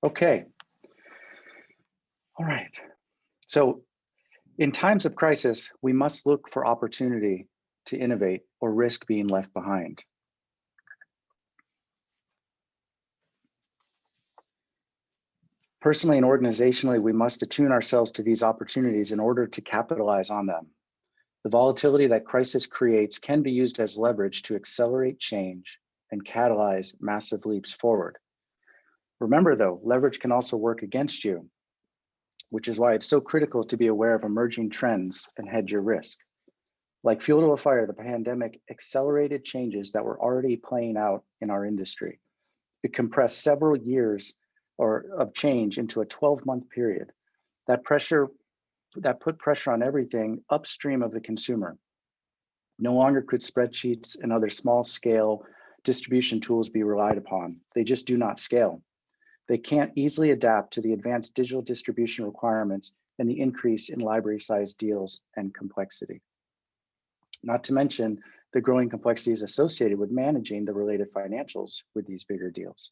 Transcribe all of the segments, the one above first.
Okay. All right. So in times of crisis, we must look for opportunity to innovate or risk being left behind. Personally and organizationally, we must attune ourselves to these opportunities in order to capitalize on them. The volatility that crisis creates can be used as leverage to accelerate change and catalyze massive leaps forward. Remember though, leverage can also work against you, which is why it's so critical to be aware of emerging trends and hedge your risk. Like fuel to a fire, the pandemic accelerated changes that were already playing out in our industry. It compressed several years of change into a 12-month period. That put pressure on everything upstream of the consumer. No longer could spreadsheets and other small-scale distribution tools be relied upon. They just do not scale. They can't easily adapt to the advanced digital distribution requirements and the increase in library size deals and complexity. Not to mention the growing complexities associated with managing the related financials with these bigger deals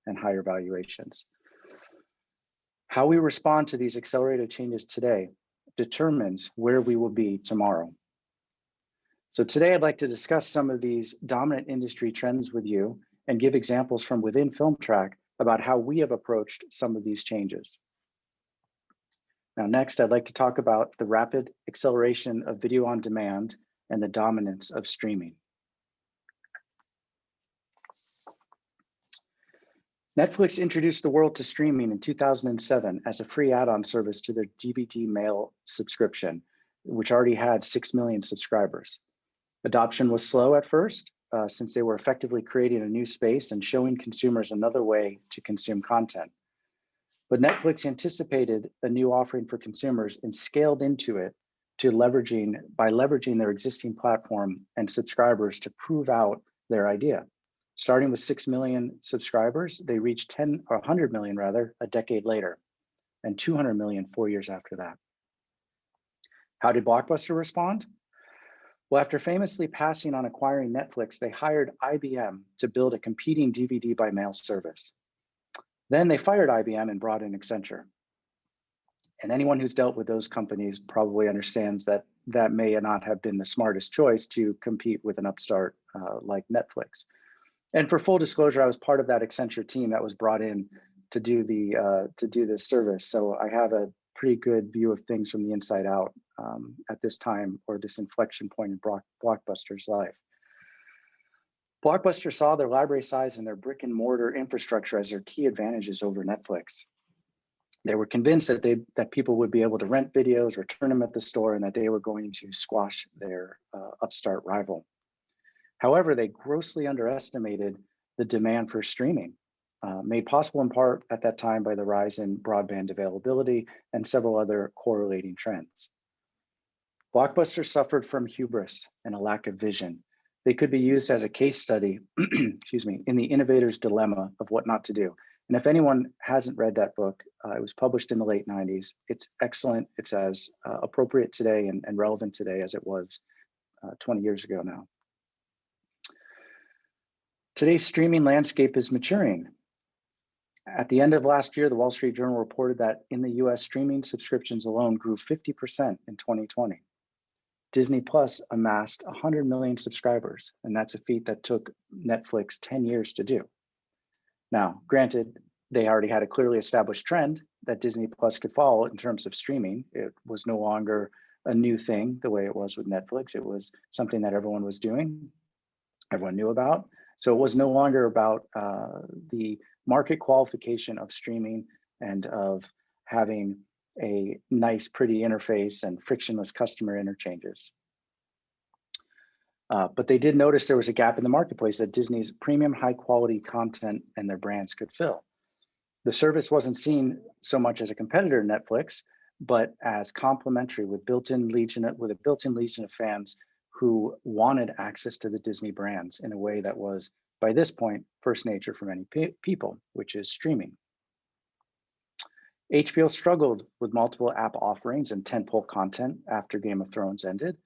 and higher valuations. How we respond to these accelerated changes today determines where we will be tomorrow. So today I'd like to discuss some of these dominant industry trends with you and give examples from within FilmTrack about how we have approached some of these changes. Now, next, I'd like to talk about the rapid acceleration of video on demand and the dominance of streaming. Netflix introduced the world to streaming in 2007 as a free add-on service to their DVD mail subscription, which already had 6 million subscribers. Adoption was slow at first, since they were effectively creating a new space and showing consumers another way to consume content. But Netflix anticipated a new offering for consumers and scaled into it by leveraging their existing platform and subscribers to prove out their idea. Starting with 6 million subscribers, they reached 100 million rather, a decade later, and 200 million 4 years after that. How did Blockbuster respond? Well, after famously passing on acquiring Netflix, they hired IBM to build a competing DVD by mail service. Then they fired IBM and brought in Accenture. And anyone who's dealt with those companies probably understands that that may not have been the smartest choice to compete with an upstart like Netflix. And for full disclosure, I was part of that Accenture team that was brought in to do this service. So I have a pretty good view of things from the inside out at this time, or this inflection point in Blockbuster's life. Blockbuster saw their library size and their brick and mortar infrastructure as their key advantages over Netflix. They were convinced that people would be able to rent videos, return them at the store, and that they were going to squash their upstart rival. However, they grossly underestimated the demand for streaming, made possible in part at that time by the rise in broadband availability and several other correlating trends. Blockbuster suffered from hubris and a lack of vision. They could be used as a case study, excuse me, in the innovator's dilemma of what not to do. And if anyone hasn't read that book, it was published in the late 90s. It's excellent. It's as appropriate today and relevant today as it was 20 years ago now. Today's streaming landscape is maturing. At the end of last year, the Wall Street Journal reported that in the US, streaming subscriptions alone grew 50% in 2020. Disney Plus amassed 100 million subscribers, and that's a feat that took Netflix 10 years to do. Now, granted, they already had a clearly established trend that Disney Plus could follow in terms of streaming. It was no longer a new thing the way it was with Netflix. It was something that everyone was doing, everyone knew about. So it was no longer about the market qualification of streaming and of having a nice, pretty interface and frictionless customer interchanges. But they did notice there was a gap in the marketplace that Disney's premium high quality content and their brands could fill. The service wasn't seen so much as a competitor to Netflix, but as complementary with a built-in legion of fans who wanted access to the Disney brands in a way that was, by this point, first nature for many people, which is streaming. HBO struggled with multiple app offerings and tentpole content after Game of Thrones ended.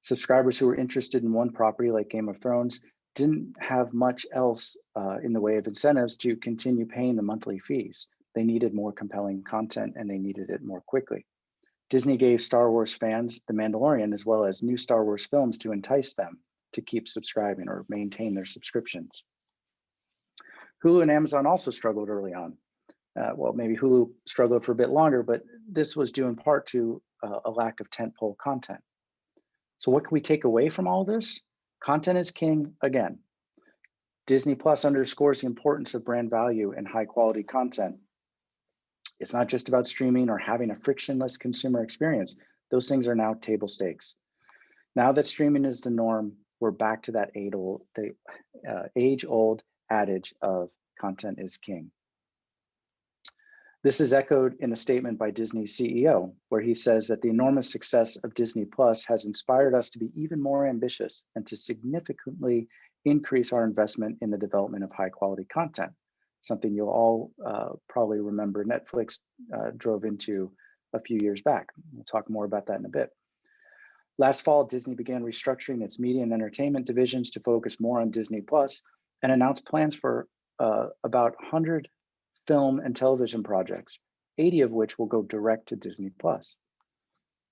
Subscribers who were interested in one property like Game of Thrones didn't have much else in the way of incentives to continue paying the monthly fees. They needed more compelling content and they needed it more quickly. Disney gave Star Wars fans The Mandalorian as well as new Star Wars films to entice them to keep subscribing or maintain their subscriptions. Hulu and Amazon also struggled early on. Well, maybe Hulu struggled for a bit longer, but this was due in part to a lack of tentpole content. So what can we take away from all this? Content is king again. Disney Plus underscores the importance of brand value and high quality content. It's not just about streaming or having a frictionless consumer experience. Those things are now table stakes. Now that streaming is the norm, we're back to that age-old adage of content is king. This is echoed in a statement by Disney's CEO, where he says that the enormous success of Disney Plus has inspired us to be even more ambitious and to significantly increase our investment in the development of high quality content, something you'll all probably remember Netflix drove into a few years back. We'll talk more about that in a bit. Last fall, Disney began restructuring its media and entertainment divisions to focus more on Disney Plus and announced plans for about 100 film and television projects, 80 of which will go direct to Disney Plus.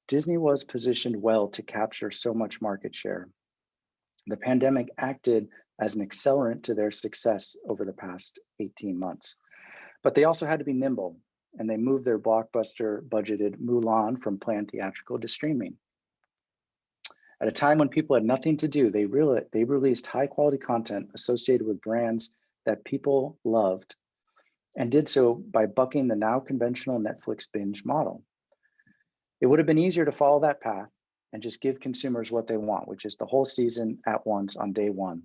Disney was positioned well to capture so much market share. The pandemic acted as an accelerant to their success over the past 18 months. But they also had to be nimble, and they moved their blockbuster budgeted Mulan from planned theatrical to streaming. At a time when people had nothing to do, they released high quality content associated with brands that people loved, and did so by bucking the now conventional Netflix binge model. It would have been easier to follow that path and just give consumers what they want, which is the whole season at once on day one.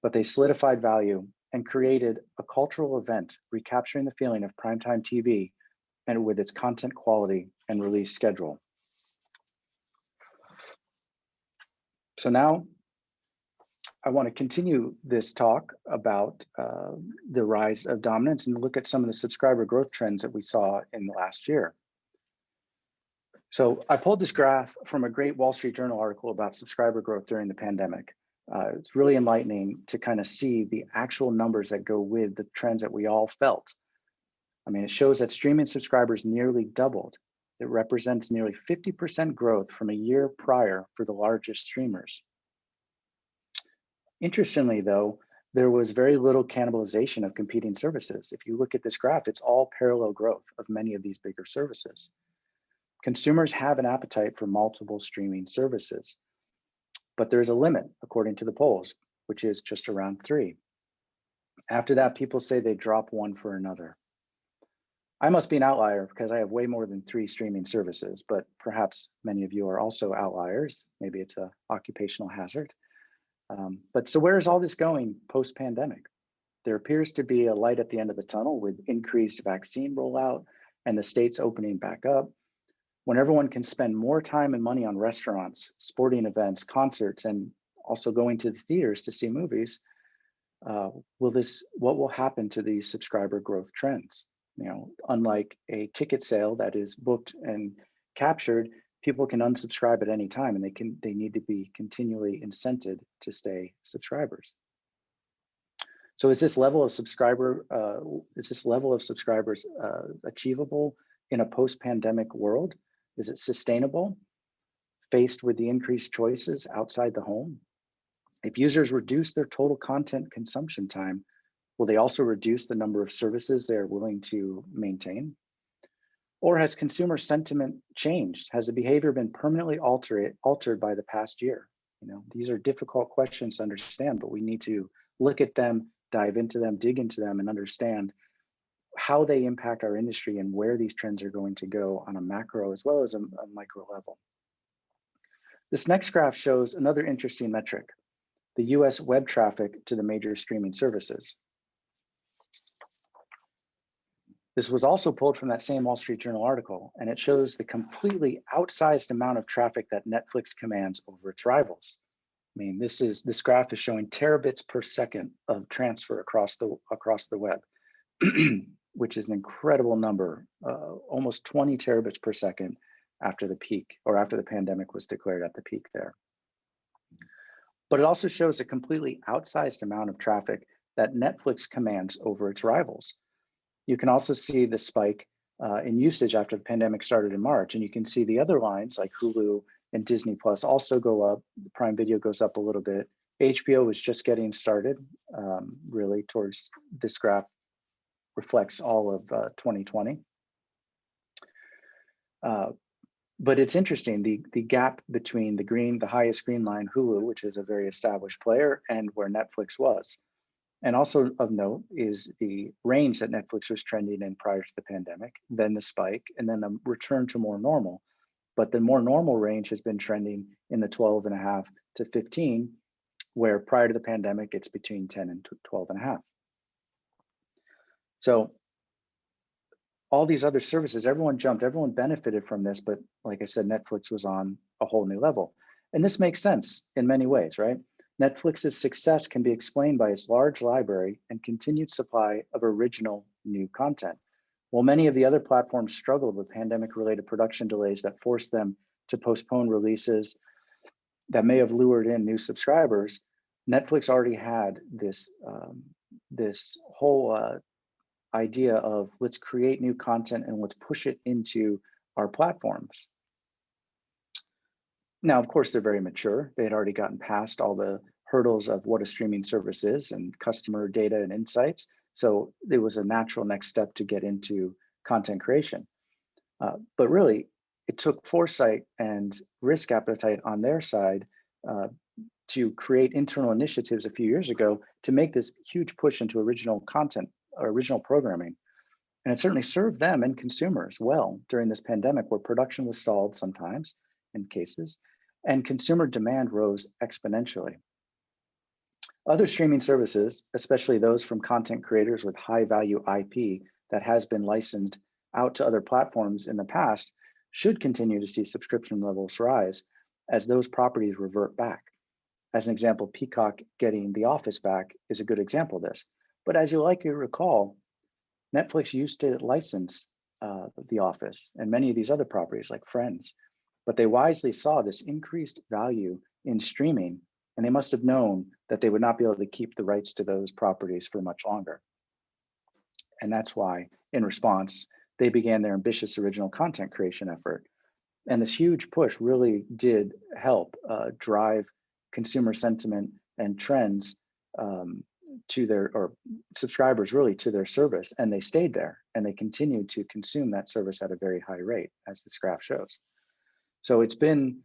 But they solidified value and created a cultural event, recapturing the feeling of primetime TV and with its content quality and release schedule. So now I want to continue this talk about the rise of dominance and look at some of the subscriber growth trends that we saw in the last year. So I pulled this graph from a great Wall Street Journal article about subscriber growth during the pandemic. It's really enlightening to kind of see the actual numbers that go with the trends that we all felt. I mean, it shows that streaming subscribers nearly doubled. It represents nearly 50% growth from a year prior for the largest streamers. Interestingly, though, there was very little cannibalization of competing services. If you look at this graph, it's all parallel growth of many of these bigger services. Consumers have an appetite for multiple streaming services, but there's a limit, according to the polls, which is just around 3. After that, people say they drop one for another. I must be an outlier because I have way more than 3 streaming services, but perhaps many of you are also outliers. Maybe it's an occupational hazard. But so where is all this going post-pandemic? There appears to be a light at the end of the tunnel with increased vaccine rollout and the states opening back up. When everyone can spend more time and money on restaurants, sporting events, concerts, and also going to the theaters to see movies, what will happen to these subscriber growth trends? You know, unlike a ticket sale that is booked and captured, people can unsubscribe at any time, and they need to be continually incented to stay subscribers. So is this level of subscribers achievable in a post-pandemic world? Is it sustainable faced with the increased choices outside the home? If users reduce their total content consumption time, will they also reduce the number of services they're willing to maintain? Or has consumer sentiment changed? Has the behavior been permanently altered by the past year? You know, these are difficult questions to understand, but we need to look at them, dive into them, dig into them, and understand how they impact our industry and where these trends are going to go on a macro as well as a micro level. This next graph shows another interesting metric, the US web traffic to the major streaming services. This was also pulled from that same Wall Street Journal article, and it shows the completely outsized amount of traffic that Netflix commands over its rivals. I mean, this graph is showing terabits per second of transfer across the web, which is an incredible number, almost 20 terabits per second after the peak, or after the pandemic was declared at the peak there. But it also shows a completely outsized amount of traffic that Netflix commands over its rivals. You can also see the spike in usage after the pandemic started in March. And you can see the other lines like Hulu and Disney Plus also go up. Prime Video goes up a little bit. HBO was just getting started, really, towards this graph reflects all of 2020. But it's interesting, the gap between the highest green line, Hulu, which is a very established player, and where Netflix was. And also of note is the range that Netflix was trending in prior to the pandemic, then the spike, and then a return to more normal. But the more normal range has been trending in the 12.5 to 15, where prior to the pandemic, it's between 10 and 12.5. So all these other services, everyone jumped, everyone benefited from this, but like I said, Netflix was on a whole new level. And this makes sense in many ways, right? Netflix's success can be explained by its large library and continued supply of original new content. While many of the other platforms struggled with pandemic-related production delays that forced them to postpone releases that may have lured in new subscribers, Netflix already had this, this whole idea of let's create new content and let's push it into our platforms. Now, of course, they're very mature. They had already gotten past all the hurdles of what a streaming service is and customer data and insights. So it was a natural next step to get into content creation. But really, it took foresight and risk appetite on their side to create internal initiatives a few years ago to make this huge push into original content, or original programming. And it certainly served them and consumers well during this pandemic, where production was stalled sometimes in cases, and consumer demand rose exponentially. Other streaming services, especially those from content creators with high value IP that has been licensed out to other platforms in the past, should continue to see subscription levels rise as those properties revert back. As an example, Peacock getting The Office back is a good example of this. But as you likely recall, Netflix used to license The Office and many of these other properties like Friends, but they wisely saw this increased value in streaming, and they must have known that they would not be able to keep the rights to those properties for much longer. And that's why, in response, they began their ambitious original content creation effort. And this huge push really did help drive consumer sentiment and trends to their, or subscribers really to their service, and they stayed there and they continued to consume that service at a very high rate, as this graph shows. So it's been,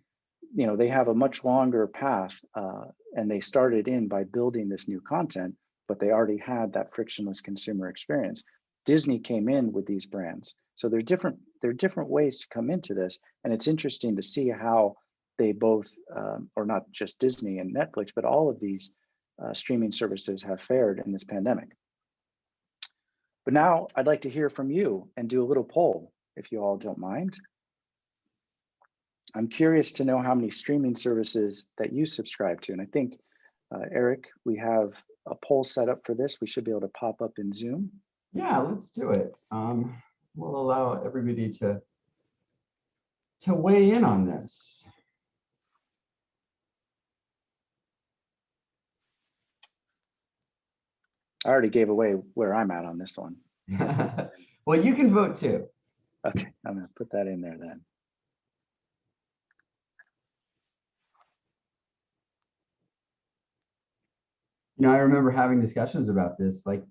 you know, they have a much longer path, and they started in by building this new content, but they already had that frictionless consumer experience. Disney came in with these brands, so there are different ways to come into this, and it's interesting to see how they both, or not just Disney and Netflix, but all of these streaming services have fared in this pandemic. But now I'd like to hear from you and do a little poll, if you all don't mind. I'm curious to know how many streaming services that you subscribe to. And I think, Eric, we have a poll set up for this. We should be able to pop up in Zoom. Yeah, let's do it. We'll allow everybody to weigh in on this. I already gave away where I'm at on this one. Well, you can vote too. Okay, I'm going to put that in there then. You know, I remember having discussions about this, like,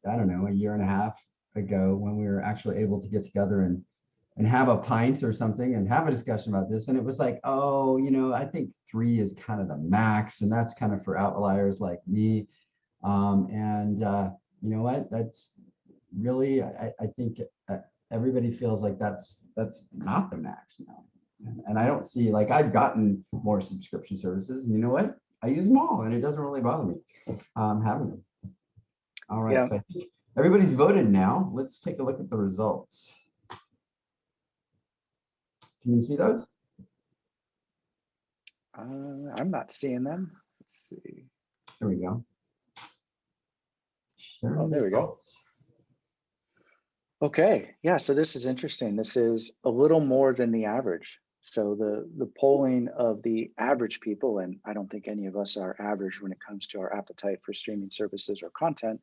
I don't know, a year and a half ago, when we were actually able to get together and have a pint or something and have a discussion about this. And it was like, oh, you know, I think 3 is kind of the max, and that's kind of for outliers like me. You know what, that's really, I think everybody feels like that's not the max now. And I don't see, like, I've gotten more subscription services, and you know what, I use them all, and it doesn't really bother me having them. All right, yeah. So I think everybody's voted now. Let's take a look at the results. Can you see those? I'm not seeing them. Let's see. There we go. Sure. Oh, there we go. Okay, yeah, so this is interesting. This is a little more than the average. So the polling of the average people, and I don't think any of us are average when it comes to our appetite for streaming services or content,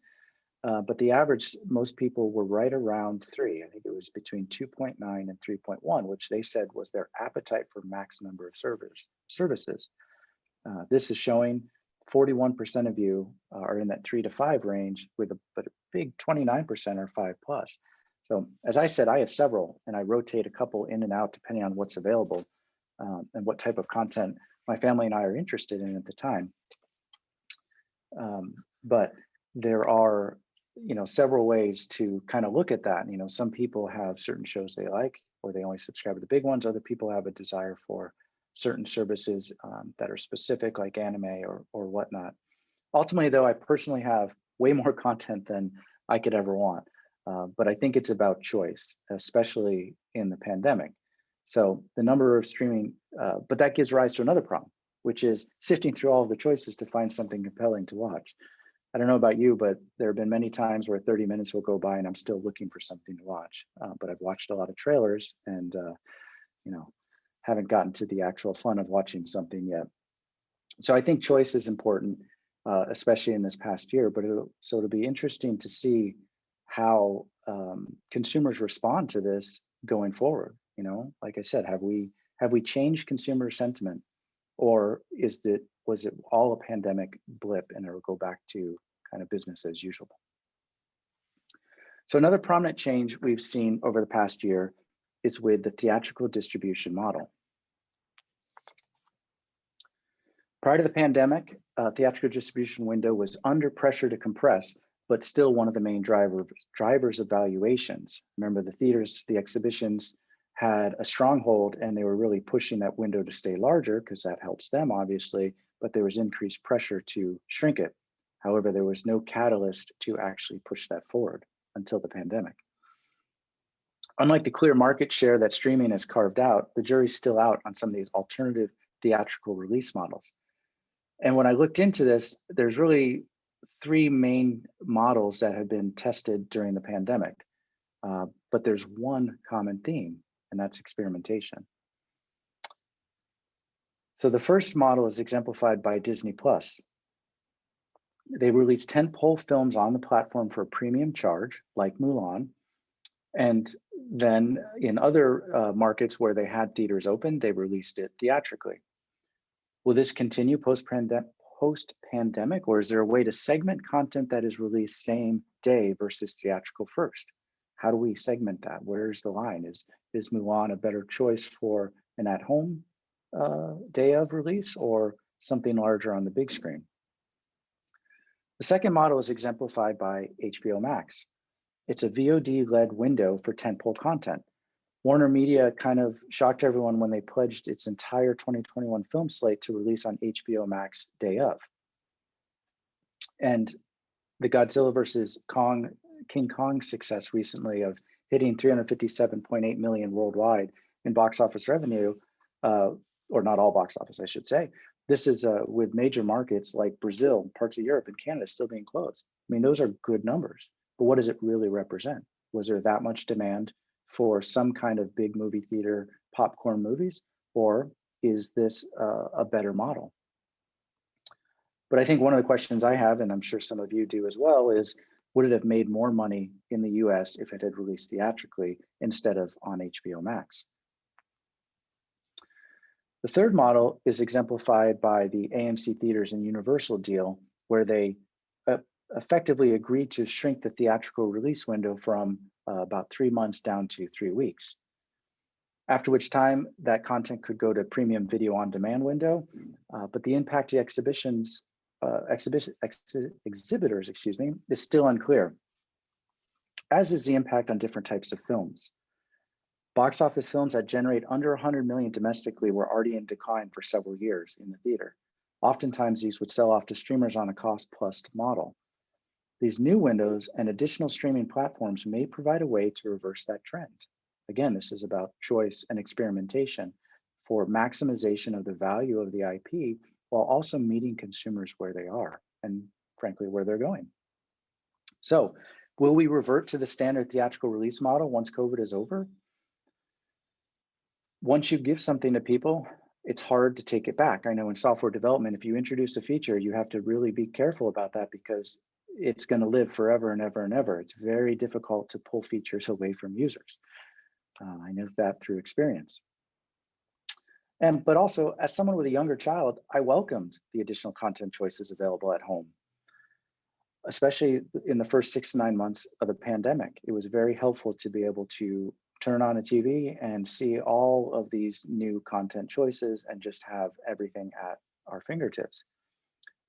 but the average, most people were right around 3. I think it was between 2.9 and 3.1, which they said was their appetite for max number of services. This is showing 41% of you are in that 3 to 5 range, but a big 29% are 5 plus. So as I said, I have several, and I rotate a couple in and out depending on what's available and what type of content my family and I are interested in at the time. But there are, several ways to kind of look at that. Some people have certain shows they like, or they only subscribe to the big ones. Other people have a desire for certain services that are specific, like anime or whatnot. Ultimately, though, I personally have way more content than I could ever want. But I think it's about choice, especially in the pandemic. So the number of streaming, but that gives rise to another problem, which is sifting through all of the choices to find something compelling to watch. I don't know about you, but there have been many times where 30 minutes will go by and I'm still looking for something to watch. But I've watched a lot of trailers and, haven't gotten to the actual fun of watching something yet. So I think choice is important, especially in this past year, but it'll be interesting to see how consumers respond to this going forward. Like I said, have we changed consumer sentiment, or was it all a pandemic blip and it'll go back to kind of business as usual? So another prominent change we've seen over the past year is with the theatrical distribution model. Prior to the pandemic, theatrical distribution window was under pressure to compress, but still one of the main drivers of valuations. Remember, the theaters, the exhibitions had a stronghold, and they were really pushing that window to stay larger because that helps them, obviously, but there was increased pressure to shrink it. However, there was no catalyst to actually push that forward until the pandemic. Unlike the clear market share that streaming has carved out, the jury's still out on some of these alternative theatrical release models. And when I looked into this, there's really 3 main models that have been tested during the pandemic, but there's one common theme, and that's experimentation. So the first model is exemplified by Disney Plus. They released tentpole films on the platform for a premium charge, like Mulan, and then in other markets where they had theaters open, they released it theatrically. Will this continue post-pandemic, or is there a way to segment content that is released same day versus theatrical first? How do we segment that? Where's the line? Is Mulan a better choice for an at-home day of release, or something larger on the big screen? The second model is exemplified by HBO Max. It's a VOD-led window for tentpole content. Warner Media kind of shocked everyone when they pledged its entire 2021 film slate to release on HBO Max day of. And the Godzilla vs. King Kong success recently of hitting 357.8 million worldwide in box office revenue, or not all box office, I should say. This is with major markets like Brazil, parts of Europe, and Canada still being closed. I mean, those are good numbers, but what does it really represent? Was there that much demand for some kind of big movie theater popcorn movies, or is this a better model? But I think one of the questions I have, and I'm sure some of you do as well, is would it have made more money in the US if it had released theatrically instead of on HBO Max? The third model is exemplified by the AMC Theaters and Universal deal, where they effectively agreed to shrink the theatrical release window from about 3 months down to 3 weeks. After which time that content could go to premium video on demand window, but the impact to exhibitors, is still unclear, as is the impact on different types of films. Box office films that generate under 100 million domestically were already in decline for several years in the theater. Oftentimes, these would sell off to streamers on a cost-plus model. These new windows and additional streaming platforms may provide a way to reverse that trend. Again, this is about choice and experimentation for maximization of the value of the IP while also meeting consumers where they are and, frankly, where they're going. So, will we revert to the standard theatrical release model once COVID is over? once you give something to people, it's hard to take it back. I know in software development, if you introduce a feature, you have to really be careful about that because it's going to live forever and ever and ever. It's very difficult to pull features away from users. I know that through experience. But also, as someone with a younger child, I welcomed the additional content choices available at home, especially in the first 6 to 9 months of the pandemic. It was very helpful to be able to turn on a TV and see all of these new content choices and just have everything at our fingertips.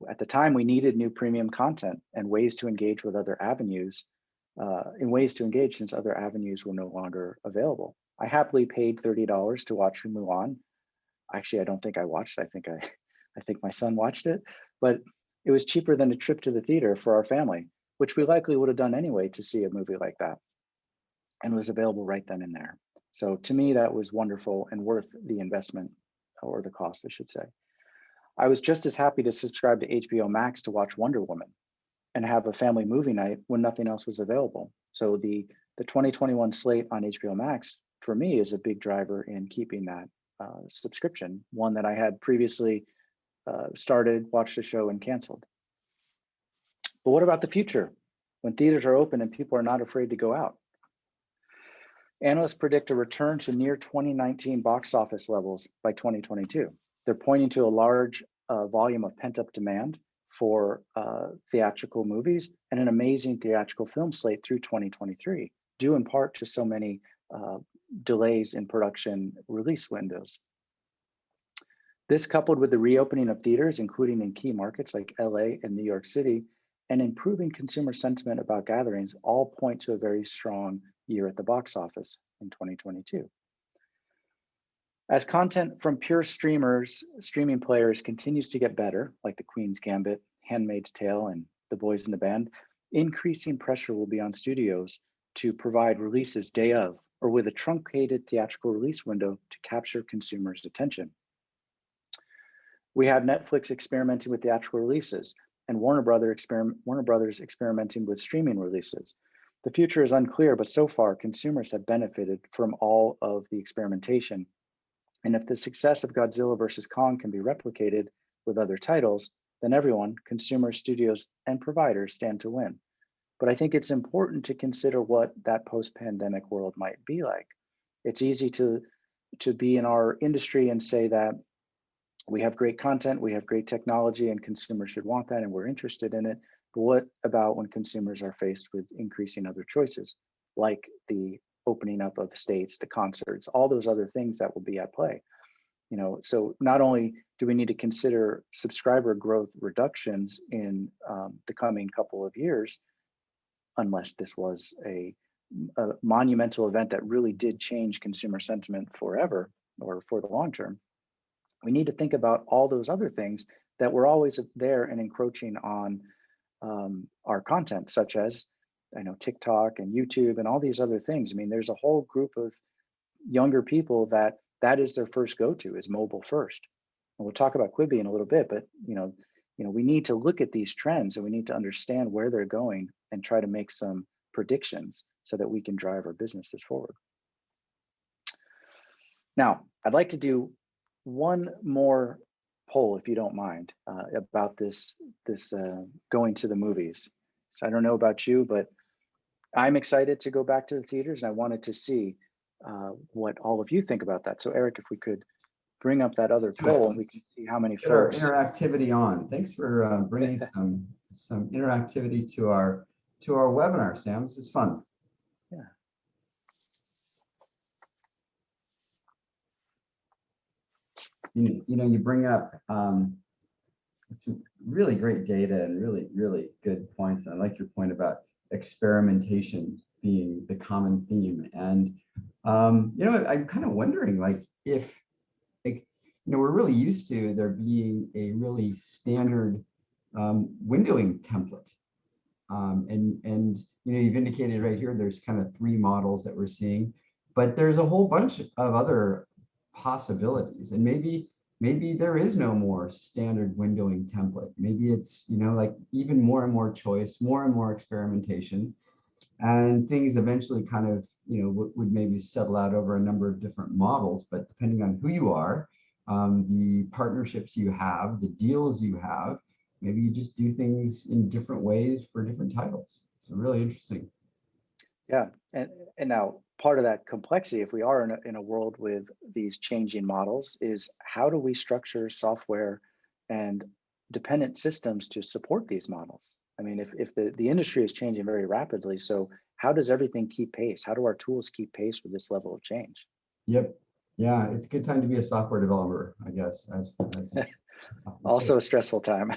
At the time, we needed new premium content and ways to engage with other avenues, since other avenues were no longer available. I happily paid $30 to watch Mulan. Actually, I don't think I watched. I think my son watched it, but it was cheaper than a trip to the theater for our family, which we likely would have done anyway to see a movie like that, and was available right then and there. So to me, that was wonderful and worth the investment, or the cost, I should say. I was just as happy to subscribe to HBO Max to watch Wonder Woman and have a family movie night when nothing else was available. So the 2021 slate on HBO Max for me is a big driver in keeping that subscription, one that I had previously started, watched the show, and canceled. But what about the future, when theaters are open and people are not afraid to go out? Analysts predict a return to near 2019 box office levels by 2022. They're pointing to a large volume of pent-up demand for theatrical movies and an amazing theatrical film slate through 2023, due in part to so many delays in production release windows. This, coupled with the reopening of theaters, including in key markets like LA and New York City, and improving consumer sentiment about gatherings, all point to a very strong year at the box office in 2022. As content from pure streaming players continues to get better, like The Queen's Gambit, Handmaid's Tale, and The Boys in the Band, increasing pressure will be on studios to provide releases day of, or with a truncated theatrical release window to capture consumers' attention. We have Netflix experimenting with theatrical releases and Warner Brothers experimenting with streaming releases. The future is unclear, but so far consumers have benefited from all of the experimentation. And if the success of Godzilla vs. Kong can be replicated with other titles, then everyone, consumers, studios, and providers, stand to win. But I think it's important to consider what that post-pandemic world might be like. It's easy to be in our industry and say that we have great content, we have great technology, and consumers should want that, and we're interested in it. But what about when consumers are faced with increasing other choices, like the opening up of states, the concerts, all those other things that will be at play? So not only do we need to consider subscriber growth reductions in the coming couple of years, unless this was a monumental event that really did change consumer sentiment forever or for the long term, we need to think about all those other things that were always there and encroaching on our content, such as TikTok and YouTube and all these other things. I mean, there's a whole group of younger people that is their first go-to, is mobile first. And we'll talk about Quibi in a little bit, but we need to look at these trends and we need to understand where they're going and try to make some predictions so that we can drive our businesses forward. Now, I'd like to do one more poll, if you don't mind, about this going to the movies. So I don't know about you, but I'm excited to go back to the theaters, and I wanted to see what all of you think about that. So Eric, if we could bring up that other poll and we can see how many folks. Our interactivity on. Thanks for bringing some interactivity to our webinar, Sam. This is fun. Yeah. You bring up some really great data and really good points. And I like your point about experimentation being the common theme. And I'm kind of wondering, like, if we're really used to there being a really standard windowing template, and you've indicated right here there's kind of 3 models that we're seeing, but there's a whole bunch of other possibilities, and maybe there is no more standard windowing template. Maybe it's like even more and more choice, more and more experimentation. And things eventually kind of, would maybe settle out over a number of different models, but depending on who you are, the partnerships you have, the deals you have, maybe you just do things in different ways for different titles. It's really interesting. Yeah, and now part of that complexity, if we are in a world with these changing models, is how do we structure software and dependent systems to support these models? I mean, if the industry is changing very rapidly, so how does everything keep pace? How do our tools keep pace with this level of change? Yep. Yeah, it's a good time to be a software developer, I guess. As Also a stressful time.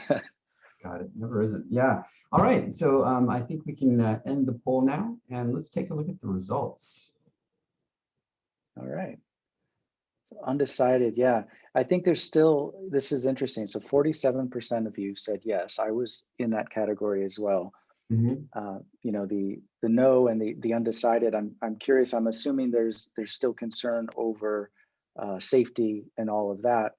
Got it. Never isn't. Yeah. All right. So I think we can end the poll now, and let's take a look at the results. All right. Undecided, yeah. I think there's still, this is interesting. So 47% of you said yes. I was in that category as well. Mhm. The no and the undecided. I'm curious. I'm assuming there's still concern over safety and all of that.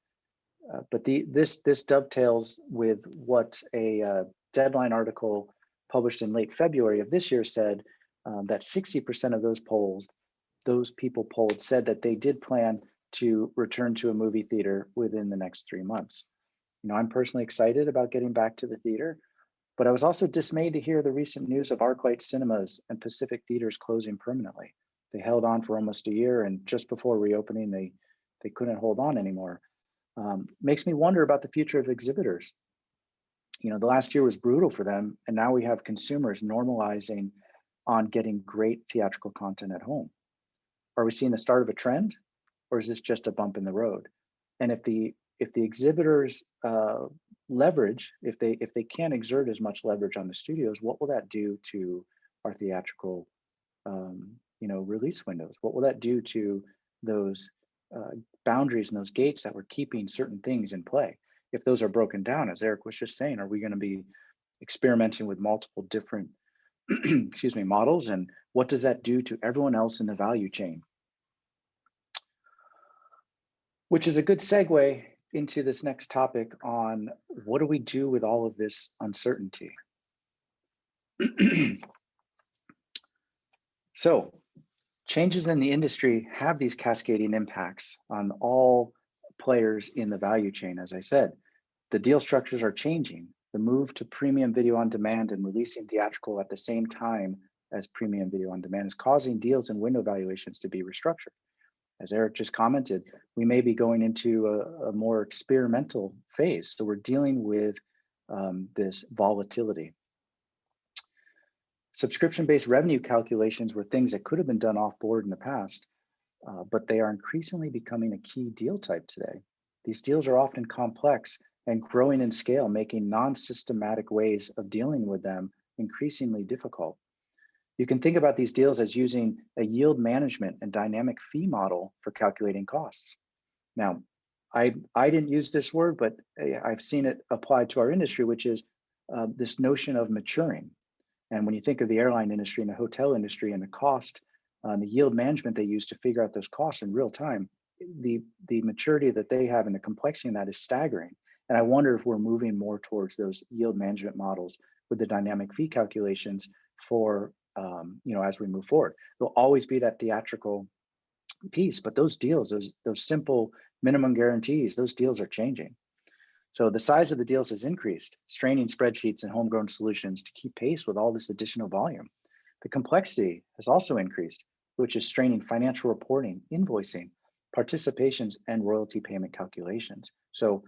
But this dovetails with what a Deadline article published in late February of this year said, that 60% of those people polled said that they did plan to return to a movie theater within the next 3 months. I'm personally excited about getting back to the theater, but I was also dismayed to hear the recent news of ArcLight Cinemas and Pacific Theaters closing permanently. They held on for almost a year, and just before reopening, they couldn't hold on anymore. Makes me wonder about the future of exhibitors. The last year was brutal for them, and now we have consumers normalizing on getting great theatrical content at home. Are we seeing the start of a trend, or is this just a bump in the road? And if the exhibitors leverage, if they can't exert as much leverage on the studios, what will that do to our theatrical release windows? What will that do to those boundaries and those gates that were keeping certain things in play? If those are broken down, as Eric was just saying, are we going to be experimenting with multiple different excuse me, models? And what does that do to everyone else in the value chain? Which is a good segue into this next topic on what do we do with all of this uncertainty? So, changes in the industry have these cascading impacts on all players in the value chain. As I said, the deal structures are changing. The move to premium video on demand and releasing theatrical at the same time as premium video on demand is causing deals and window valuations to be restructured. As Eric just commented, we may be going into a more experimental phase. So we're dealing with this volatility. Subscription-based revenue calculations were things that could have been done off board in the past, but they are increasingly becoming a key deal type today. These deals are often complex and growing in scale, making non-systematic ways of dealing with them increasingly difficult. You can think about these deals as using a yield management and dynamic fee model for calculating costs. Now, I didn't use this word, but I've seen it applied to our industry, which is this notion of maturing. And when you think of the airline industry and the hotel industry and the cost, the yield management they use to figure out those costs in real time, the maturity that they have and the complexity in that is staggering. And I wonder if we're moving more towards those yield management models with the dynamic fee calculations for as we move forward. There'll always be that theatrical piece, but those deals, those simple minimum guarantees, those deals are changing. So the size of the deals has increased, straining spreadsheets and homegrown solutions to keep pace with all this additional volume. The complexity has also increased, which is straining financial reporting, invoicing, participations, and royalty payment calculations. So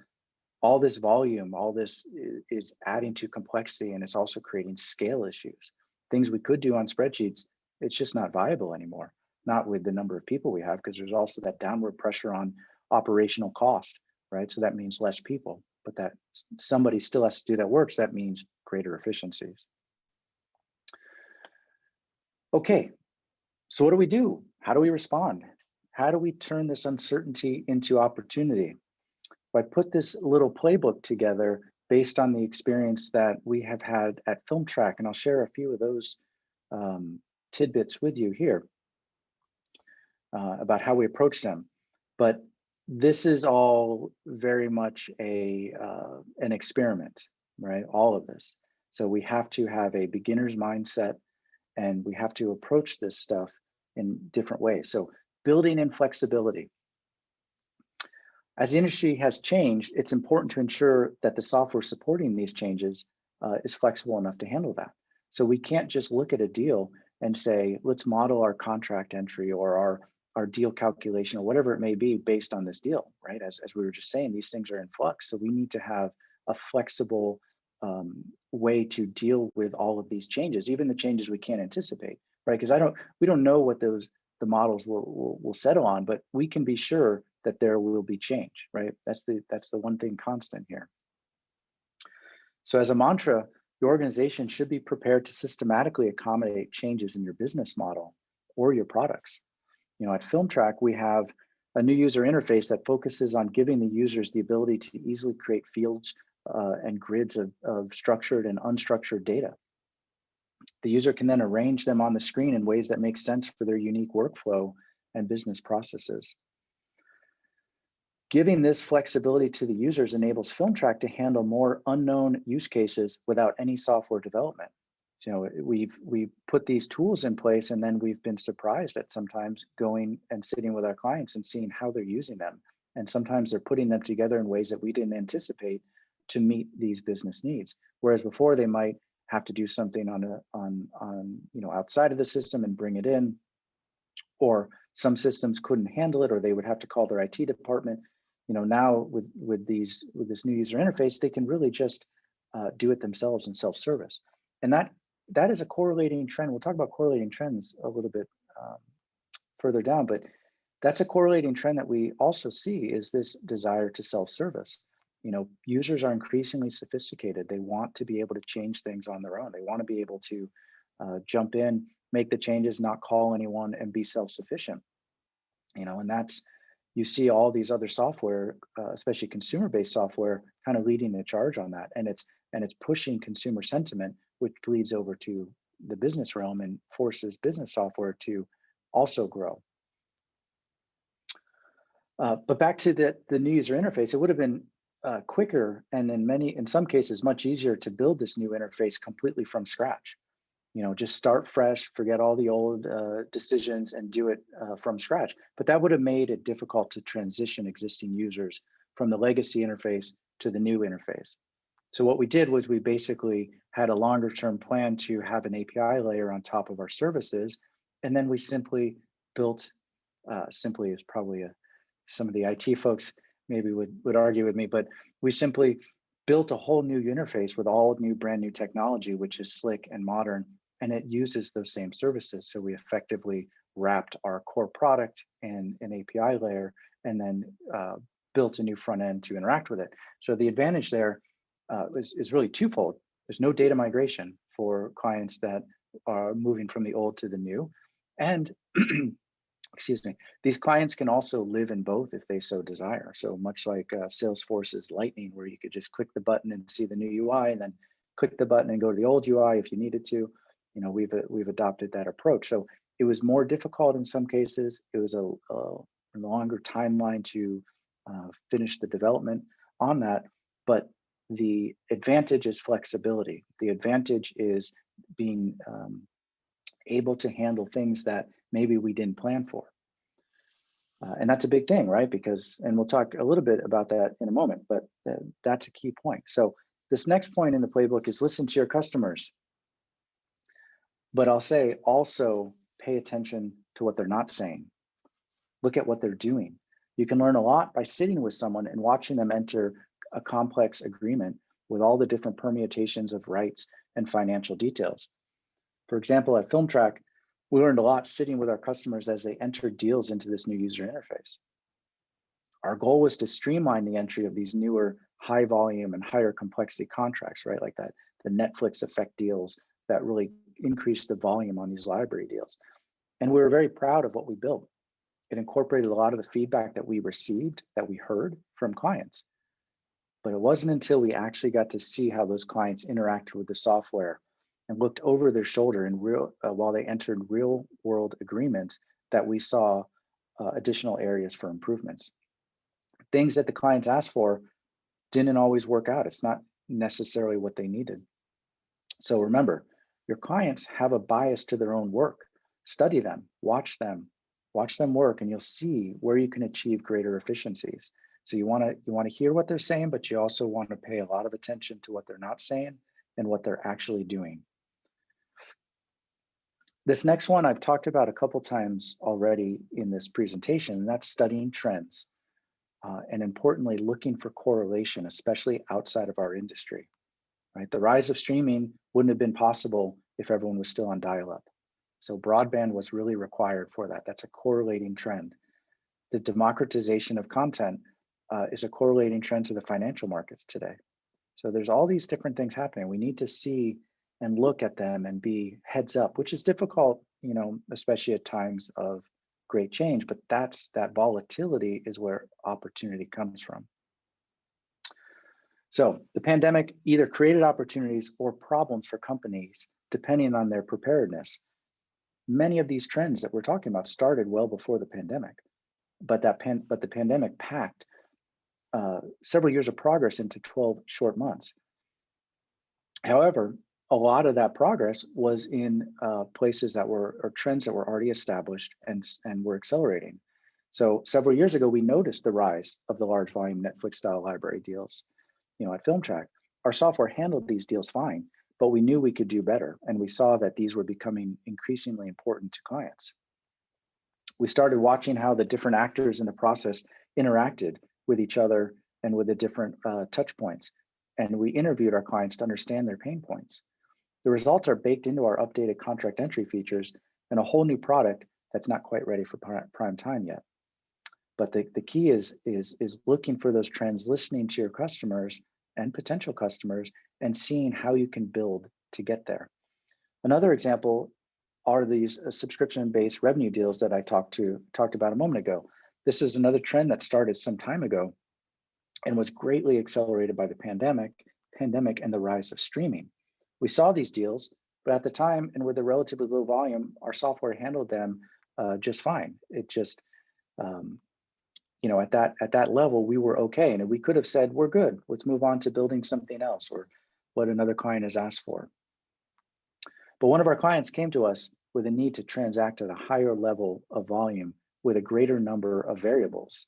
all this volume, all this is adding to complexity, and it's also creating scale issues. Things we could do on spreadsheets, it's just not viable anymore, not with the number of people we have, because there's also that downward pressure on operational cost, right? So that means less people, but that somebody still has to do that work, so that means greater efficiencies. Okay, so what do we do? How do we respond? How do we turn this uncertainty into opportunity? I put this little playbook together based on the experience that we have had at FilmTrack, and I'll share a few of those tidbits with you here about how we approach them. But this is all very much an experiment, right? All of this. So we have to have a beginner's mindset And we have to approach this stuff in different ways. So building in flexibility. As the industry has changed, it's important to ensure that the software supporting these changes is flexible enough to handle that. So we can't just look at a deal and say, let's model our contract entry or our deal calculation or whatever it may be based on this deal, right? As we were just saying, these things are in flux. So we need to have a flexible way to deal with all of these changes, even the changes we can't anticipate, right? Because we don't know what the models will settle on, but we can be sure that there will be change, right? That's the one thing constant here. So as a mantra, your organization should be prepared to systematically accommodate changes in your business model or your products. You know, at FilmTrack, we have a new user interface that focuses on giving the users the ability to easily create fields and grids of structured and unstructured data. The user can then arrange them on the screen in ways that make sense for their unique workflow and business processes. Giving this flexibility to the users enables FilmTrack to handle more unknown use cases without any software development. You know, we've put these tools in place, and then we've been surprised at sometimes going and sitting with our clients and seeing how they're using them. And sometimes they're putting them together in ways that we didn't anticipate to meet these business needs. Whereas before they might have to do something on outside of the system and bring it in, or some systems couldn't handle it, or they would have to call their IT department. You know, now with this new user interface, they can really just do it themselves in self-service. And that is a correlating trend. We'll talk about correlating trends a little bit further down, but that's a correlating trend that we also see is this desire to self-service. You know, users are increasingly sophisticated. They want to be able to change things on their own. They want to be able to jump in, make the changes, not call anyone, and be self-sufficient. You know, and you see all these other software, especially consumer-based software, kind of leading the charge on that, and it's pushing consumer sentiment, which bleeds over to the business realm and forces business software to also grow. But back to the new user interface, it would have been quicker and in some cases much easier to build this new interface completely from scratch. You know, just start fresh, forget all the old decisions and do it from scratch. But that would have made it difficult to transition existing users from the legacy interface to the new interface. So what we did was we basically had a longer term plan to have an API layer on top of our services. And then we simply built, simply is probably some of the IT folks maybe would argue with me, but we simply built a whole new interface with all new brand new technology, which is slick and modern, and it uses those same services. So we effectively wrapped our core product in an API layer and then built a new front end to interact with it. So the advantage there is really twofold. There's no data migration for clients that are moving from the old to the new. And excuse me, these clients can also live in both if they so desire. So much like Salesforce's Lightning, where you could just click the button and see the new UI, and then click the button and go to the old UI if you needed to. You know, we've adopted that approach. So it was more difficult in some cases. It was a longer timeline to finish the development on that. But the advantage is flexibility. The advantage is being able to handle things that maybe we didn't plan for. And that's a big thing, right? And we'll talk a little bit about that in a moment, but that's a key point. So this next point in the playbook is listen to your customers. But I'll say also pay attention to what they're not saying. Look at what they're doing. You can learn a lot by sitting with someone and watching them enter a complex agreement with all the different permutations of rights and financial details. For example, at FilmTrack, we learned a lot sitting with our customers as they entered deals into this new user interface. Our goal was to streamline the entry of these newer high volume and higher complexity contracts, right? Like that, the Netflix effect deals that really increased the volume on these library deals. And we were very proud of what we built. It incorporated a lot of the feedback that we received, that we heard from clients. But it wasn't until we actually got to see how those clients interacted with the software and looked over their shoulder in while they entered real world agreements that we saw additional areas for improvements. Things that the clients asked for didn't always work out. It's not necessarily what they needed. So remember, Your clients have a bias to their own work. Study them, watch them work, and you'll see where you can achieve greater efficiencies. So you want to hear what they're saying, but you also want to pay a lot of attention to what they're not saying and what they're actually doing. This next one I've talked about a couple times already in this presentation, and that's studying trends. And importantly, looking for correlation, especially outside of our industry, right? The rise of streaming wouldn't have been possible if everyone was still on dial-up. So broadband was really required for that. That's a correlating trend. The democratization of content is a correlating trend to the financial markets today. So there's all these different things happening. We need to see and look at them and be heads up, which is difficult, you know, especially at times of great change, but that volatility is where opportunity comes from. So the pandemic either created opportunities or problems for companies, depending on their preparedness. Many of these trends that we're talking about started well before the pandemic, but the pandemic packed several years of progress into 12 short months. However, a lot of that progress was in places that were, or trends that were already established and were accelerating. So several years ago, we noticed the rise of the large volume Netflix style library deals. You know, at FilmTrack, our software handled these deals fine, but we knew we could do better. And we saw that these were becoming increasingly important to clients. We started watching how the different actors in the process interacted with each other and with the different touch points. And we interviewed our clients to understand their pain points. The results are baked into our updated contract entry features and a whole new product that's not quite ready for prime time yet. But the key is looking for those trends, listening to your customers and potential customers, and seeing how you can build to get there. Another example are these subscription-based revenue deals that I talked about a moment ago. This is another trend that started some time ago and was greatly accelerated by the pandemic and the rise of streaming. We saw these deals, but at the time and with a relatively low volume, our software handled them just fine. It just, you know, at that level, we were okay. And we could have said, we're good, let's move on to building something else or what another client has asked for. But one of our clients came to us with a need to transact at a higher level of volume with a greater number of variables.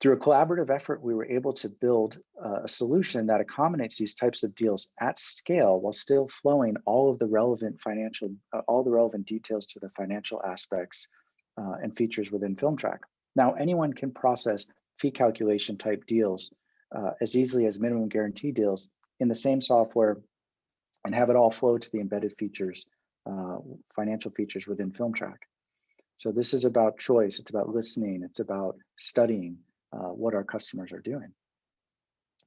Through a collaborative effort, we were able to build a solution that accommodates these types of deals at scale while still flowing all of the relevant details to the financial aspects and features within FilmTrack. Now, anyone can process fee calculation type deals as easily as minimum guarantee deals in the same software and have it all flow to the embedded features, financial features within FilmTrack. So this is about choice, it's about listening, it's about studying what our customers are doing.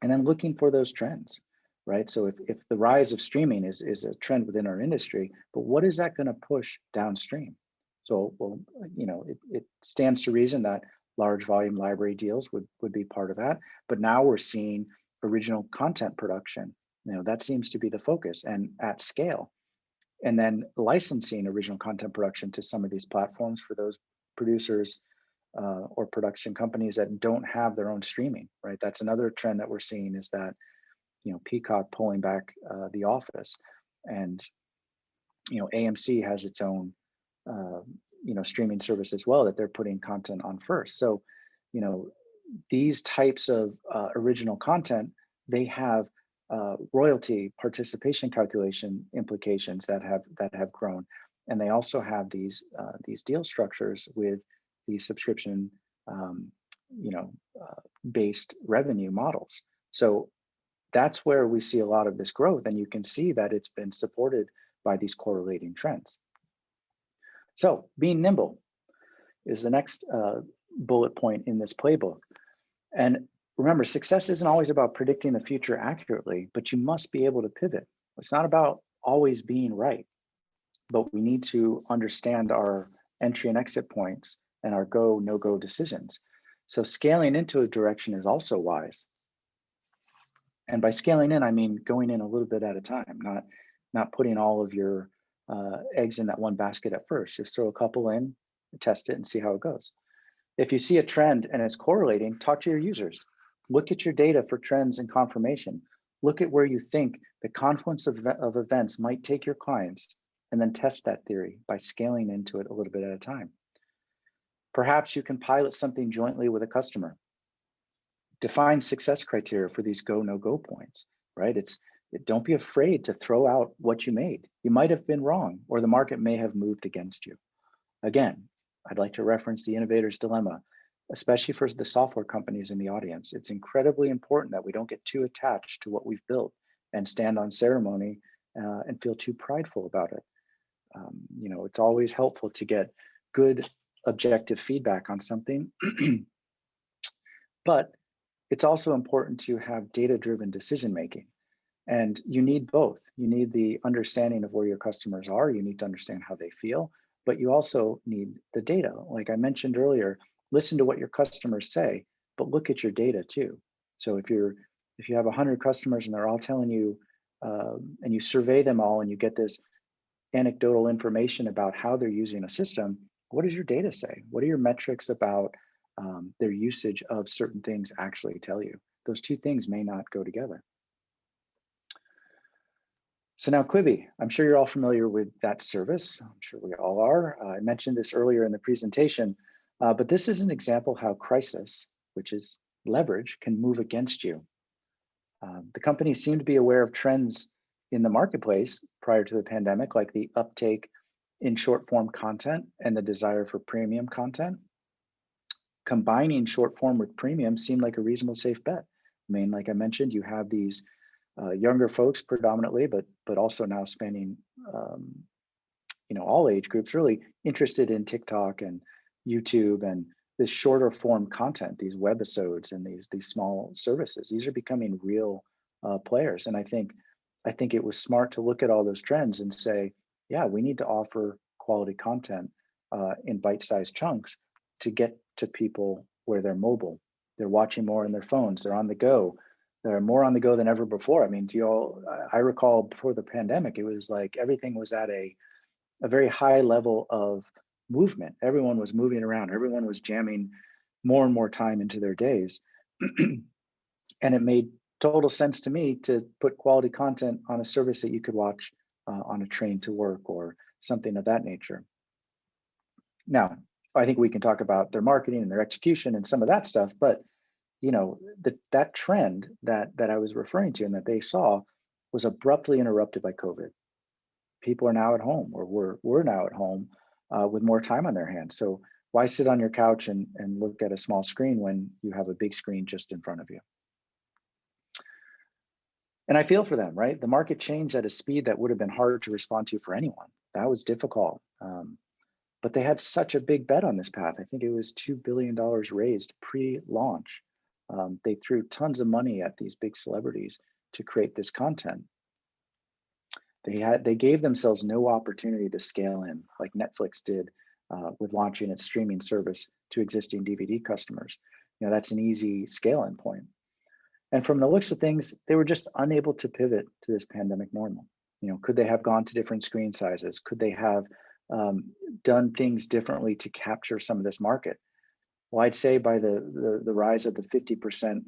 And then looking for those trends, right? So if the rise of streaming is a trend within our industry, but what is that gonna push downstream? So, well, you know, it stands to reason that large volume library deals would be part of that. But now we're seeing original content production. You know, that seems to be the focus and at scale. And then licensing original content production to some of these platforms for those producers or production companies that don't have their own streaming, right? That's another trend that we're seeing is that, you know, Peacock pulling back The Office, and, you know, AMC has its own, you know, streaming service as well that they're putting content on first. So, you know, these types of original content, they have royalty participation calculation implications that have grown, and they also have these deal structures with these subscription, you know, based revenue models. So that's where we see a lot of this growth, and you can see that it's been supported by these correlating trends. So being nimble is the next bullet point in this playbook. And remember, success isn't always about predicting the future accurately, but you must be able to pivot. It's not about always being right, but we need to understand our entry and exit points and our go, no-go decisions. So scaling into a direction is also wise. And by scaling in, I mean going in a little bit at a time, not putting all of your eggs in that one basket at first. Just throw a couple in, test it, and see how it goes. If you see a trend and it's correlating, talk to your users. Look at your data for trends and confirmation. Look at where you think The confluence of events might take your clients and then test that theory by scaling into it a little bit at a time. Perhaps you can pilot something jointly with a customer. Define success criteria for these go, no go points, right? Don't be afraid to throw out what you made. You might have been wrong, or the market may have moved against you. Again, I'd like to reference the innovator's dilemma, especially for the software companies in the audience. It's incredibly important that we don't get too attached to what we've built and stand on ceremony and feel too prideful about it. It's always helpful to get good objective feedback on something, but it's also important to have data-driven decision-making. And you need both. You need the understanding of where your customers are. You need to understand how they feel, but you also need the data. Like I mentioned earlier, listen to what your customers say, but look at your data too. So if you have 100 customers and they're all telling you, and you survey them all and you get this anecdotal information about how they're using a system, what does your data say? What are your metrics about their usage of certain things actually tell you? Those two things may not go together. So now Quibi, I'm sure you're all familiar with that service. I'm sure we all are. I mentioned this earlier in the presentation, but this is an example how crisis, which is leverage, can move against you. The company seemed to be aware of trends in the marketplace prior to the pandemic, like the uptake in short form content and the desire for premium content. Combining short form with premium seemed like a reasonable, safe bet. I mean, like I mentioned, you have these younger folks predominantly, but also now spanning all age groups, really interested in TikTok and YouTube and this shorter form content, these webisodes and these small services. These are becoming real players, and I think it was smart to look at all those trends and say, yeah, we need to offer quality content in bite-sized chunks to get to people where they're mobile. They're watching more on their phones. They're on the go. They're more on the go than ever before. I mean, I recall before the pandemic, it was like everything was at a very high level of movement. Everyone was moving around. Everyone was jamming more and more time into their days. And it made total sense to me to put quality content on a service that you could watch on a train to work or something of that nature. Now, I think we can talk about their marketing and their execution and some of that stuff, but that trend that I was referring to and that they saw was abruptly interrupted by COVID. People are now at home, or we're now at home with more time on their hands. So why sit on your couch and look at a small screen when you have a big screen just in front of you? And I feel for them, right? The market changed at a speed that would have been hard to respond to for anyone. That was difficult. But they had such a big bet on this path. I think it was $2 billion raised pre-launch. They threw tons of money at these big celebrities to create this content. They gave themselves no opportunity to scale in like Netflix did with launching its streaming service to existing DVD customers. That's an easy scale-in point. And from the looks of things, they were just unable to pivot to this pandemic normal. Could they have gone to different screen sizes? Could they have done things differently to capture some of this market? Well, I'd say by the rise of the 50%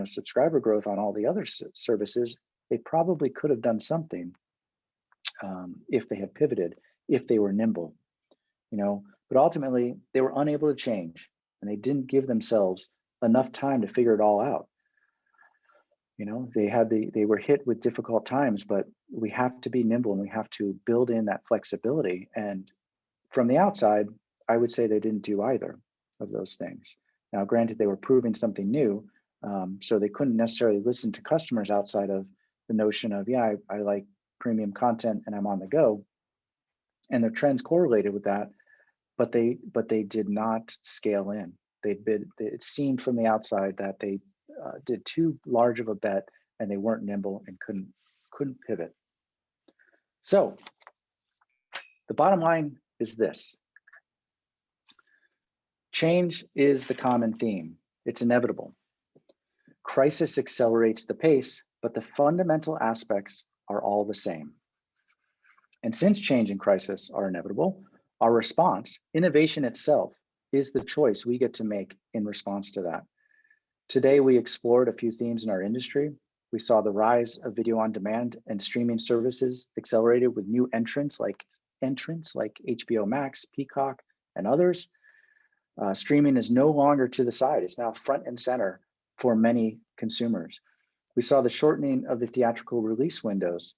subscriber growth on all the other services, they probably could have done something if they had pivoted, if they were nimble, but ultimately they were unable to change and they didn't give themselves enough time to figure it all out. They were hit with difficult times, but we have to be nimble and we have to build in that flexibility. And from the outside, I would say they didn't do either of those things. Now, granted, they were proving something new, so they couldn't necessarily listen to customers outside of the notion of, yeah, I like premium content and I'm on the go. And their trends correlated with that, but they did not scale in. It seemed from the outside that they did too large of a bet and they weren't nimble and couldn't pivot. So the bottom line is this. Change is the common theme. It's inevitable. Crisis accelerates the pace, but the fundamental aspects are all the same. And since change and crisis are inevitable, our response, innovation itself, is the choice we get to make in response to that. Today, we explored a few themes in our industry, We saw the rise of video on demand and streaming services accelerated with new entrants like HBO Max, Peacock, and others. Streaming is no longer to the side. It's now front and center for many consumers. We saw the shortening of the theatrical release windows,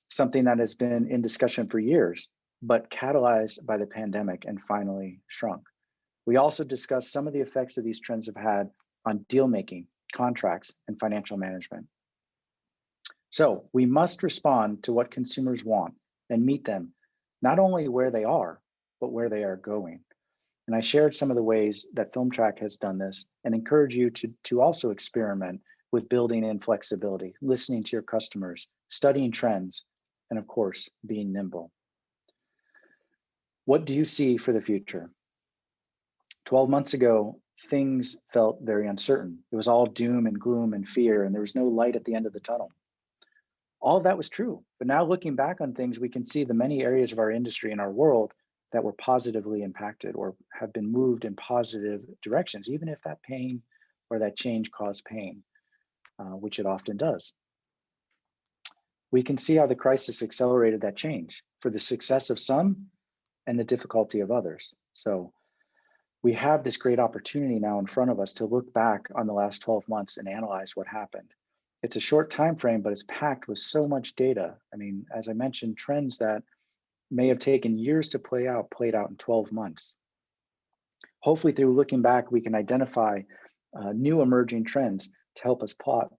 something that has been in discussion for years, but catalyzed by the pandemic and finally shrunk. We also discussed some of the effects that these trends have had on deal making, contracts, and financial management. So we must respond to what consumers want and meet them, not only where they are, but where they are going. And I shared some of the ways that FilmTrack has done this and encourage you to also experiment with building in flexibility, listening to your customers, studying trends, and of course, being nimble. What do you see for the future? 12 months ago, things felt very uncertain. It was all doom and gloom and fear, and there was no light at the end of the tunnel. All of that was true, but now looking back on things, we can see the many areas of our industry and our world that were positively impacted or have been moved in positive directions, even if that pain or that change caused pain, which it often does. We can see how the crisis accelerated that change for the success of some and the difficulty of others. So we have this great opportunity now in front of us to look back on the last 12 months and analyze what happened. It's a short time frame, but it's packed with so much data. I mean, as I mentioned, trends that may have taken years to play out, played out in 12 months. Hopefully through looking back, we can identify new emerging trends to help us plot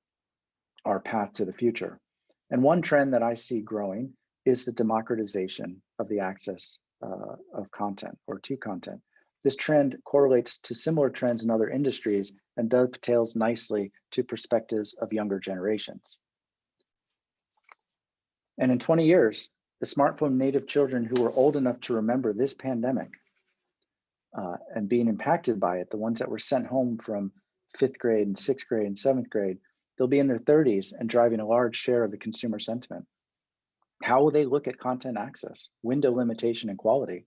our path to the future. And one trend that I see growing is the democratization of the access of content or to content. This trend correlates to similar trends in other industries and dovetails nicely to perspectives of younger generations. And in 20 years, the smartphone native children who were old enough to remember this pandemic and being impacted by it, the ones that were sent home from 5th grade and 6th grade and 7th grade, they'll be in their 30s and driving a large share of the consumer sentiment. How will they look at content access, window limitation, and quality?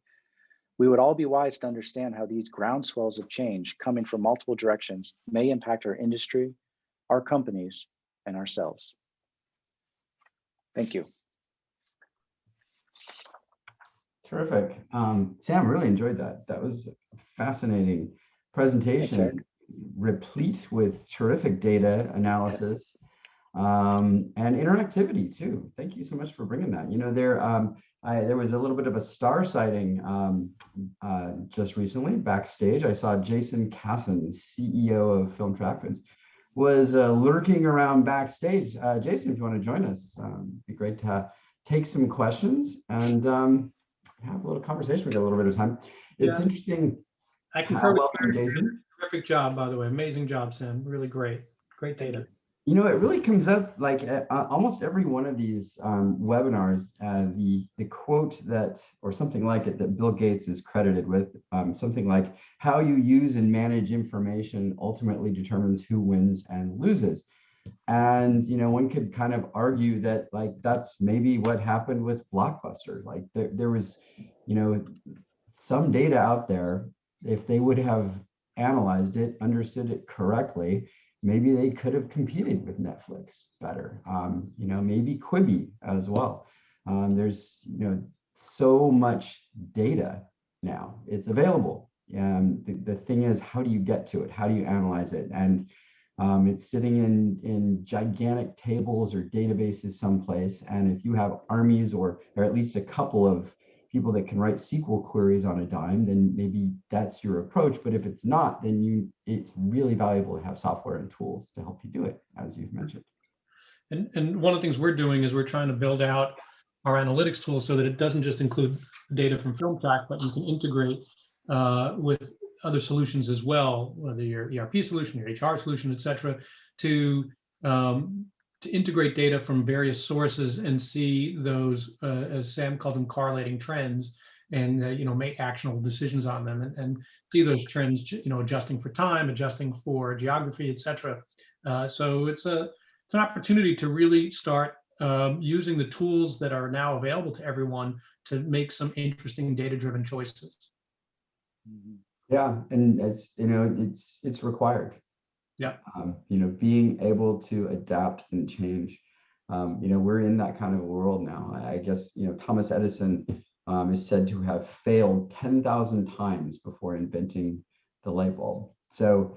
We would all be wise to understand how these groundswells of change coming from multiple directions may impact our industry, our companies, and ourselves. Thank you. Terrific. Sam, really enjoyed that. That was a fascinating presentation, replete with terrific data analysis and interactivity too. Thank you so much for bringing that. You know, there was a little bit of a star sighting just recently backstage. I saw Jason Casson, CEO of FilmTrack, was lurking around backstage. Jason, if you want to join us, it'd be great to take some questions and have a little conversation. We got a little bit of time. It's interesting. I concur with welcome, Jason. Terrific job, by the way. Amazing job, Sam. Really great. Great data. You know, it really comes up like almost every one of these webinars, the quote that, or something like it, that Bill Gates is credited with, something like, how you use and manage information ultimately determines who wins and loses. And, you know, one could kind of argue that, like, that's maybe what happened with Blockbuster. Like there was, you know, some data out there. If they would have analyzed it, understood it correctly, maybe they could have competed with Netflix better. You know, maybe Quibi as well. There's, you know, so much data now. It's available. The thing is, how do you get to it? How do you analyze it? And it's sitting in gigantic tables or databases someplace. And if you have armies or at least a couple of people that can write SQL queries on a dime, then maybe that's your approach. But if it's not, then it's really valuable to have software and tools to help you do it, as you've mentioned. And one of the things we're doing is we're trying to build out our analytics tool so that it doesn't just include data from FilmTrack, but you can integrate with other solutions as well, whether your ERP solution, your HR solution, et cetera, to integrate data from various sources and see those, as Sam called them, correlating trends, and you know, make actionable decisions on them, and see those trends, you know, adjusting for time, adjusting for geography, et cetera. So it's an opportunity to really start using the tools that are now available to everyone to make some interesting data-driven choices. Yeah, and it's, you know, it's required. Yeah. You know, being able to adapt and change. You know, we're in that kind of world now. I guess, you know, Thomas Edison is said to have failed 10,000 times before inventing the light bulb. So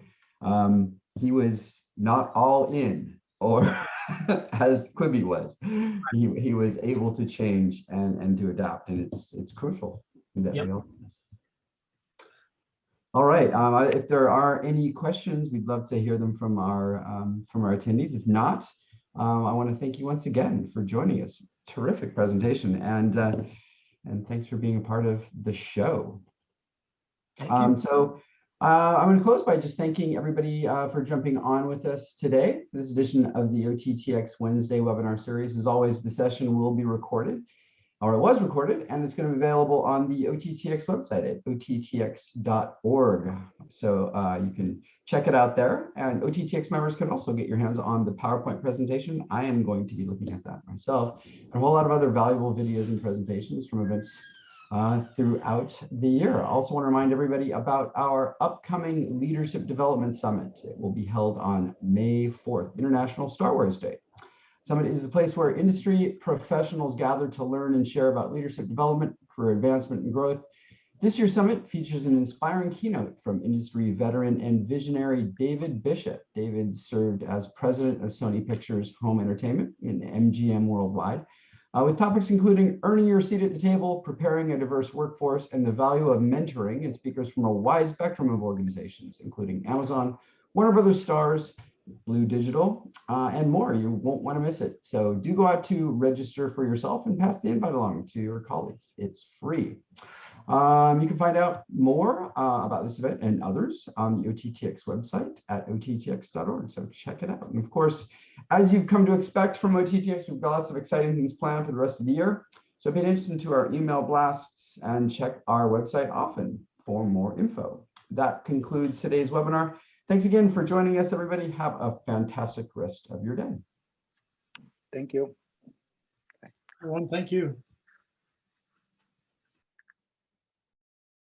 he was not all in, or as Quibi was. He was able to change and to adapt, and it's crucial that Yep. we all. All right. If there are any questions, we'd love to hear them from our attendees. If not, I want to thank you once again for joining us. Terrific presentation, and thanks for being a part of the show. Thank you. So I'm going to close by just thanking everybody for jumping on with us today. This edition of the OTT.X Wednesday webinar series. As always, the session will be recorded, or it was recorded, and it's going to be available on the OTT.X website at OTT.X.org. So you can check it out there, and OTT.X members can also get your hands on the PowerPoint presentation. I am going to be looking at that myself, and a whole lot of other valuable videos and presentations from events throughout the year. I also want to remind everybody about our upcoming Leadership Development Summit. It will be held on May 4th, International Star Wars Day. Summit is a place where industry professionals gather to learn and share about leadership development, career advancement, and growth. This year's summit features an inspiring keynote from industry veteran and visionary David Bishop. David served as president of Sony Pictures Home Entertainment in MGM Worldwide, with topics including earning your seat at the table, preparing a diverse workforce, and the value of mentoring, and speakers from a wide spectrum of organizations, including Amazon, Warner Brothers Stars, Blue Digital, and more. You won't want to miss it. So do go out to register for yourself and pass the invite along to your colleagues. It's free. You can find out more about this event and others on the OTT.X website at OTT.X.org. So check it out. And of course, as you've come to expect from OTT.X, we've got lots of exciting things planned for the rest of the year. So pay attention to our email blasts and check our website often for more info. That concludes today's webinar. Thanks again for joining us, everybody. Have a fantastic rest of your day. Thank you. Everyone, thank you.